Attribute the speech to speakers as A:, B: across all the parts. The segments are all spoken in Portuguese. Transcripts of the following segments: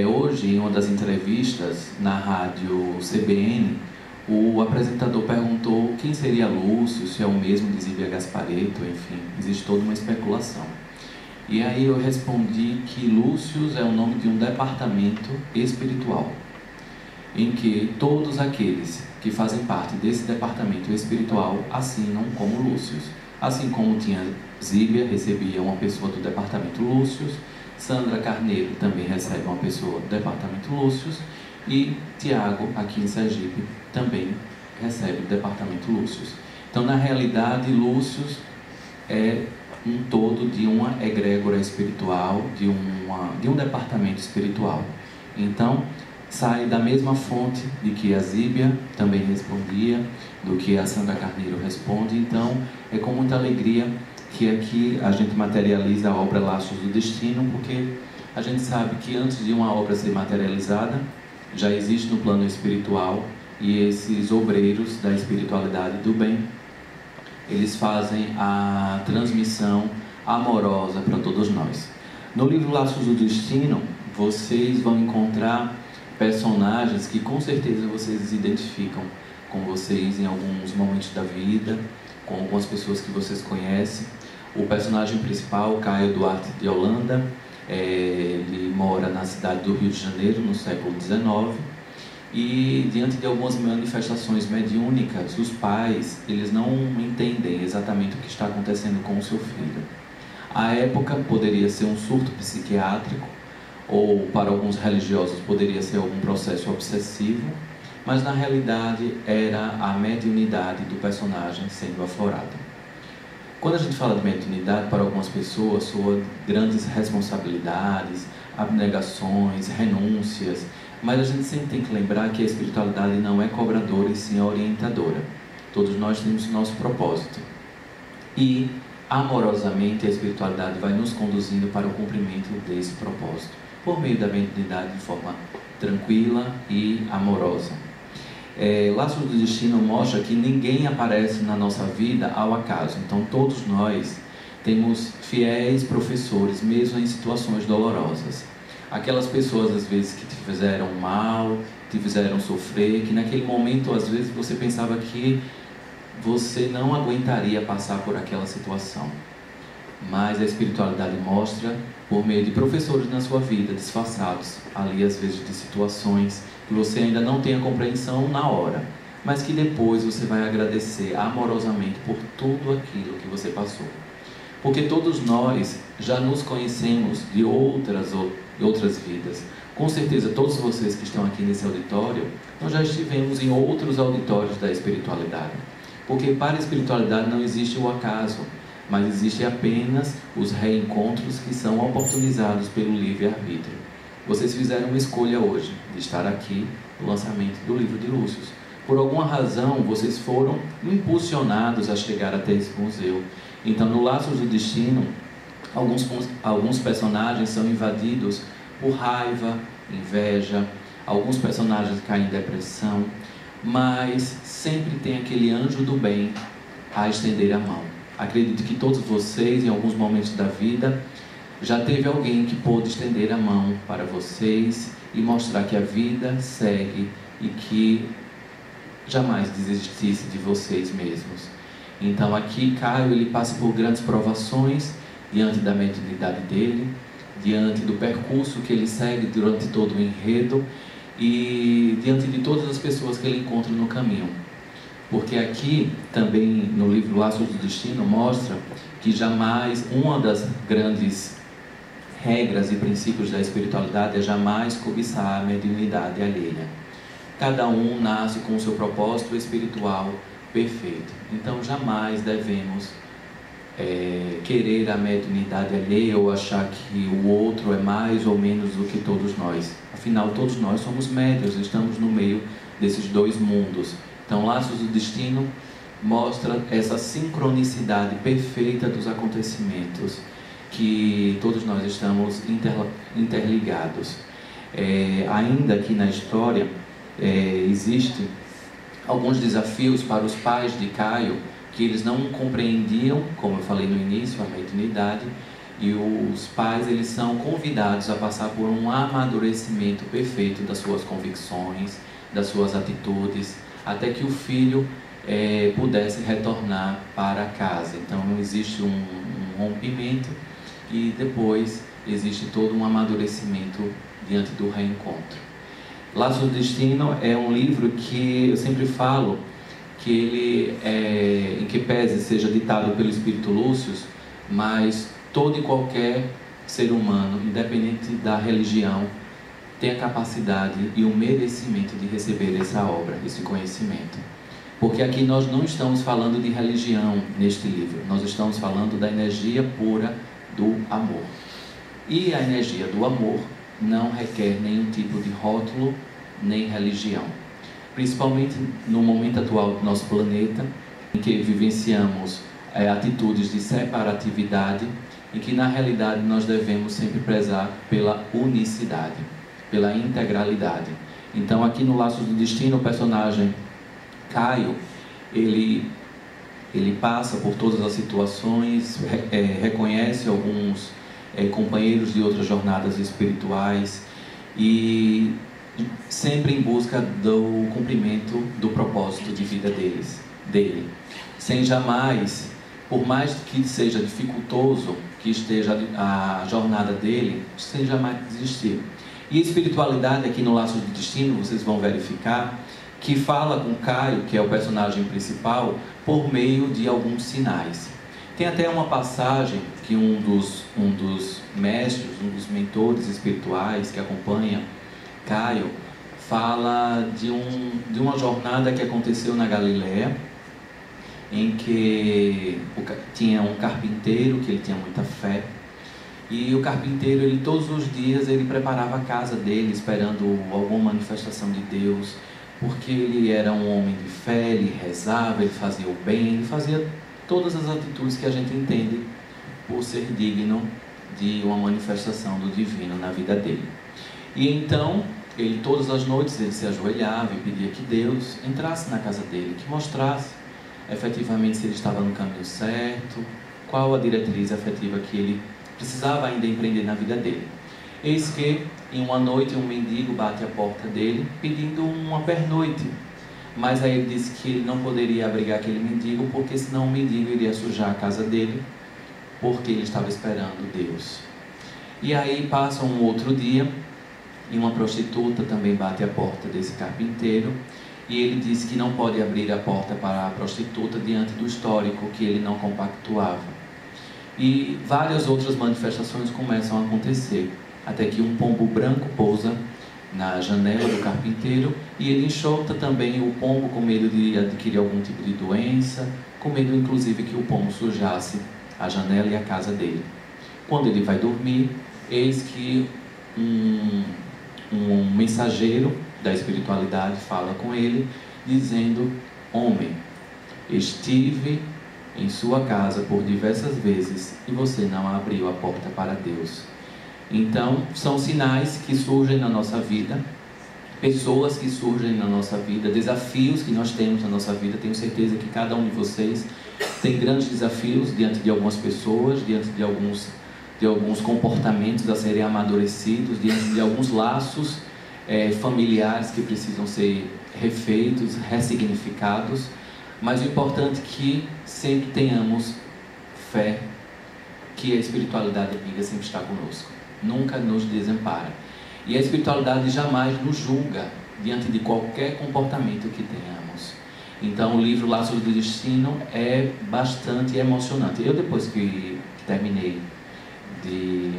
A: Hoje, em uma das entrevistas na rádio CBN, o apresentador perguntou quem seria Lúcio, se é o mesmo de Zíbia Gasparetto, enfim, existe toda uma especulação. E aí eu respondi que Lúcius é o nome de um departamento espiritual, em que todos aqueles que fazem parte desse departamento espiritual assinam como Lúcius. Assim como tinha Zíbia, recebia uma pessoa do departamento Lúcius, Sandra Carneiro também recebe uma pessoa do departamento Lúcius, e Tiago, aqui em Sergipe, também recebe o departamento Lúcius. Então, na realidade, Lúcius é um todo de uma egrégora espiritual, de um departamento espiritual. Então, sai da mesma fonte de que a Zíbia também respondia, do que a Sandra Carneiro responde. Então, é com muita alegria que aqui a gente materializa a obra Laços do Destino, porque a gente sabe que antes de uma obra ser materializada, já existe no plano espiritual, e esses obreiros da espiritualidade do bem, eles fazem a transmissão amorosa para todos nós. No livro Laços do Destino, vocês vão encontrar personagens que com certeza vocês identificam com vocês em alguns momentos da vida, com algumas pessoas que vocês conhecem. O personagem principal, Caio Duarte de Holanda, ele mora na cidade do Rio de Janeiro, no século XIX, e diante de algumas manifestações mediúnicas, os pais, eles não entendem exatamente o que está acontecendo com o seu filho. À época, poderia ser um surto psiquiátrico, ou para alguns religiosos poderia ser algum processo obsessivo, mas na realidade era a mediunidade do personagem sendo aflorada. Quando a gente fala de mediunidade, para algumas pessoas soa grandes responsabilidades, abnegações, renúncias, mas a gente sempre tem que lembrar que a espiritualidade não é cobradora e sim orientadora. Todos nós temos o nosso propósito. E, amorosamente, a espiritualidade vai nos conduzindo para o cumprimento desse propósito, por meio da mediunidade de forma tranquila e amorosa. Laços do Destino mostra que ninguém aparece na nossa vida ao acaso. Então todos nós temos fiéis professores, mesmo em situações dolorosas. Aquelas pessoas às vezes que te fizeram mal, te fizeram sofrer, que naquele momento às vezes você pensava que você não aguentaria passar por aquela situação. Mas a espiritualidade mostra, por meio de professores na sua vida, disfarçados ali às vezes de situações que você ainda não tem a compreensão na hora, mas que depois você vai agradecer amorosamente por tudo aquilo que você passou. Porque todos nós já nos conhecemos de outras vidas. Com certeza todos vocês que estão aqui nesse auditório, nós já estivemos em outros auditórios da espiritualidade. Porque para a espiritualidade não existe o acaso, mas existe apenas os reencontros que são oportunizados pelo livre-arbítrio. Vocês fizeram uma escolha hoje de estar aqui no lançamento do livro de Lúcius. Por alguma razão, vocês foram impulsionados a chegar até esse museu. Então, no Laços do Destino, alguns personagens são invadidos por raiva, inveja, alguns personagens caem em depressão, mas sempre tem aquele anjo do bem a estender a mão. Acredito que todos vocês, em alguns momentos da vida, já teve alguém que pôde estender a mão para vocês e mostrar que a vida segue e que jamais desistisse de vocês mesmos. Então aqui Caio, ele passa por grandes provações diante da mediunidade dele, diante do percurso que ele segue durante todo o enredo e diante de todas as pessoas que ele encontra no caminho. Porque aqui também no livro Laços do Destino mostra que jamais, uma das grandes regras e princípios da espiritualidade é jamais cobiçar a mediunidade alheia. Cada um nasce com o seu propósito espiritual perfeito. Então jamais devemos querer a mediunidade alheia ou achar que o outro é mais ou menos do que todos nós. Afinal, todos nós somos médiuns, estamos no meio desses dois mundos. Então, Laços do Destino mostra essa sincronicidade perfeita dos acontecimentos, que todos nós estamos interligados. Ainda que na história existem alguns desafios para os pais de Caio, que eles não compreendiam, como eu falei no início, a mediunidade, E os pais, eles são convidados a passar por um amadurecimento perfeito das suas convicções, das suas atitudes, até que o filho pudesse retornar para casa. Então existe um rompimento e depois existe todo um amadurecimento diante do reencontro. Laços do Destino é um livro que eu sempre falo que ele em que pese seja ditado pelo Espírito Lúcio, mas todo e qualquer ser humano, independente da religião, tem a capacidade e o merecimento de receber essa obra, esse conhecimento. Porque aqui nós não estamos falando de religião neste livro, nós estamos falando da energia pura do amor. E a energia do amor não requer nenhum tipo de rótulo, nem religião. Principalmente no momento atual do nosso planeta, em que vivenciamos atitudes de separatividade, em que na realidade nós devemos sempre prezar pela unicidade, pela integralidade. Então aqui no Laços do Destino, o personagem Caio, ele passa por todas as situações, reconhece alguns companheiros de outras jornadas espirituais e sempre em busca do cumprimento do propósito de vida dele, sem jamais, por mais que seja dificultoso que esteja a jornada dele, sem jamais desistir. E a espiritualidade aqui no Laços do Destino, vocês vão verificar, que fala com Caio, que é o personagem principal, por meio de alguns sinais. Tem até uma passagem que um dos mestres, um dos mentores espirituais que acompanha Caio, fala de uma jornada que aconteceu na Galileia, em que tinha um carpinteiro, que ele tinha muita fé, e o carpinteiro, ele todos os dias, ele preparava a casa dele, esperando alguma manifestação de Deus, porque ele era um homem de fé, ele rezava, ele fazia o bem, ele fazia todas as atitudes que a gente entende por ser digno de uma manifestação do divino na vida dele. E então, ele todas as noites, ele se ajoelhava e pedia que Deus entrasse na casa dele, que mostrasse efetivamente se ele estava no caminho certo, qual a diretriz efetiva que ele precisava ainda empreender na vida dele. Eis que, em uma noite, um mendigo bate à porta dele, pedindo uma pernoite. Mas aí ele disse que ele não poderia abrigar aquele mendigo, porque senão o mendigo iria sujar a casa dele, porque ele estava esperando Deus. E aí passa um outro dia, e uma prostituta também bate à porta desse carpinteiro, e ele disse que não pode abrir a porta para a prostituta diante do histórico que ele não compactuava. E várias outras manifestações começam a acontecer, até que um pombo branco pousa na janela do carpinteiro e ele enxota também o pombo com medo de adquirir algum tipo de doença, com medo inclusive que o pombo sujasse a janela e a casa dele. Quando ele vai dormir, eis que um mensageiro da espiritualidade fala com ele, dizendo: homem, estive em sua casa por diversas vezes e você não abriu a porta para Deus. Então, são sinais que surgem na nossa vida, pessoas que surgem na nossa vida, desafios que nós temos na nossa vida. Tenho certeza que cada um de vocês tem grandes desafios diante de algumas pessoas, diante de alguns comportamentos a serem amadurecidos, diante de alguns laços familiares que precisam ser refeitos, ressignificados. Mas o importante é que sempre tenhamos fé, que a espiritualidade amiga sempre está conosco, nunca nos desampara. E a espiritualidade jamais nos julga diante de qualquer comportamento que tenhamos. Então o livro Laços do Destino é bastante emocionante. Eu, depois que terminei de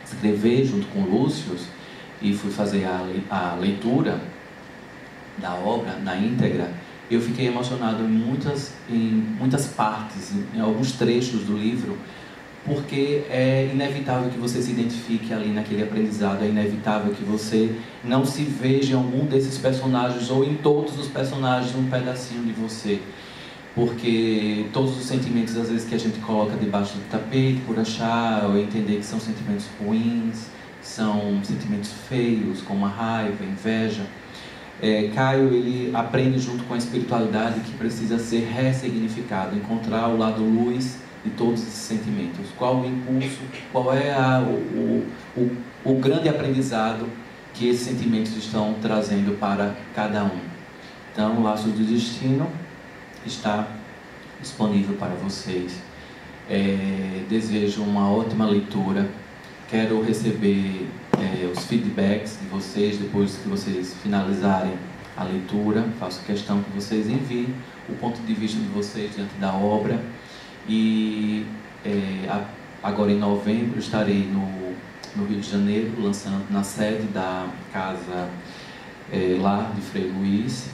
A: escrever junto com o Lúcio e fui fazer a leitura da obra na íntegra, eu fiquei emocionado em muitas partes, em alguns trechos do livro, porque é inevitável que você se identifique ali naquele aprendizado, é inevitável que você não se veja em algum desses personagens ou em todos os personagens um pedacinho de você, porque todos os sentimentos às vezes que a gente coloca debaixo do tapete por achar ou entender que são sentimentos ruins, são sentimentos feios como a raiva, a inveja, Caio, ele aprende junto com a espiritualidade que precisa ser ressignificado, encontrar o lado luz de todos esses sentimentos. Qual o impulso, qual é o grande aprendizado que esses sentimentos estão trazendo para cada um. Então, o Laços do Destino está disponível para vocês. Desejo uma ótima leitura. Quero receber os feedbacks de vocês depois que vocês finalizarem a leitura. Faço questão que vocês enviem o ponto de vista de vocês diante da obra. E agora em novembro estarei no Rio de Janeiro, lançando na sede da casa lá de Frei Luís,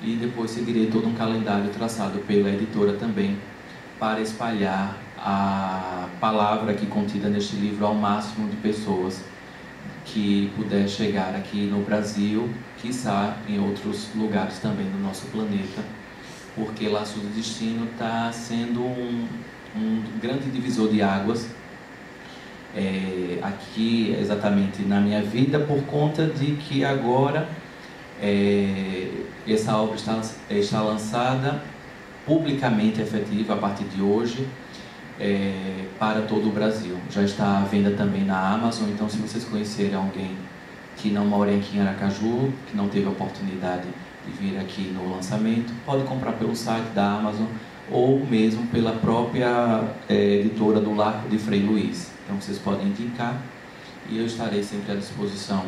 A: e depois seguirei todo um calendário traçado pela editora também para espalhar a palavra aqui contida neste livro ao máximo de pessoas que puder chegar aqui no Brasil, quiçá em outros lugares também do nosso planeta, porque Laços do Destino está sendo um grande divisor de águas aqui exatamente na minha vida, por conta de que agora essa obra está lançada publicamente efetiva a partir de hoje para todo o Brasil. Já está à venda também na Amazon, então se vocês conhecerem alguém que não mora aqui em Aracaju, que não teve a oportunidade de vir aqui no lançamento, pode comprar pelo site da Amazon ou mesmo pela própria editora do Largo de Frei Luís. Então vocês podem indicar e eu estarei sempre à disposição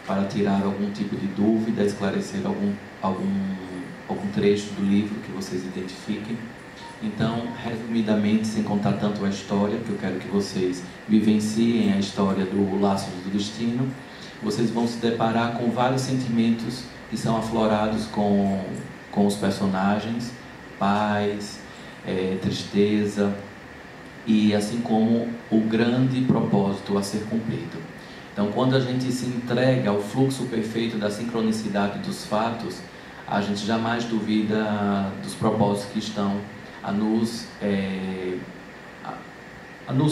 A: para tirar algum tipo de dúvida, esclarecer algum trecho do livro que vocês identifiquem. Então, resumidamente, sem contar tanto a história, que eu quero que vocês vivenciem a história do Laços do Destino, vocês vão se deparar com vários sentimentos que são aflorados com os personagens, paz, tristeza, e assim como o grande propósito a ser cumprido. Então, quando a gente se entrega ao fluxo perfeito da sincronicidade dos fatos, a gente jamais duvida dos propósitos que estão a nos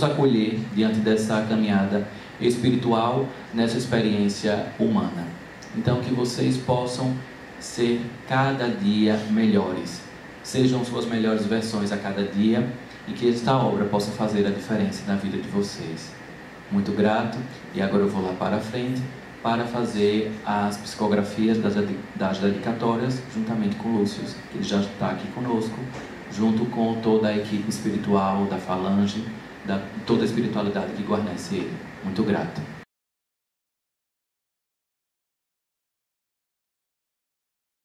A: acolher diante dessa caminhada espiritual, nessa experiência humana. Então, que vocês possam ser cada dia melhores, sejam suas melhores versões a cada dia, e que esta obra possa fazer a diferença na vida de vocês. Muito grato, e agora eu vou lá para a frente para fazer as psicografias das dedicatórias, juntamente com o Lúcio, que ele já está aqui conosco, junto com toda a equipe espiritual da Falange, toda a espiritualidade que guarnece ele. Muito grato.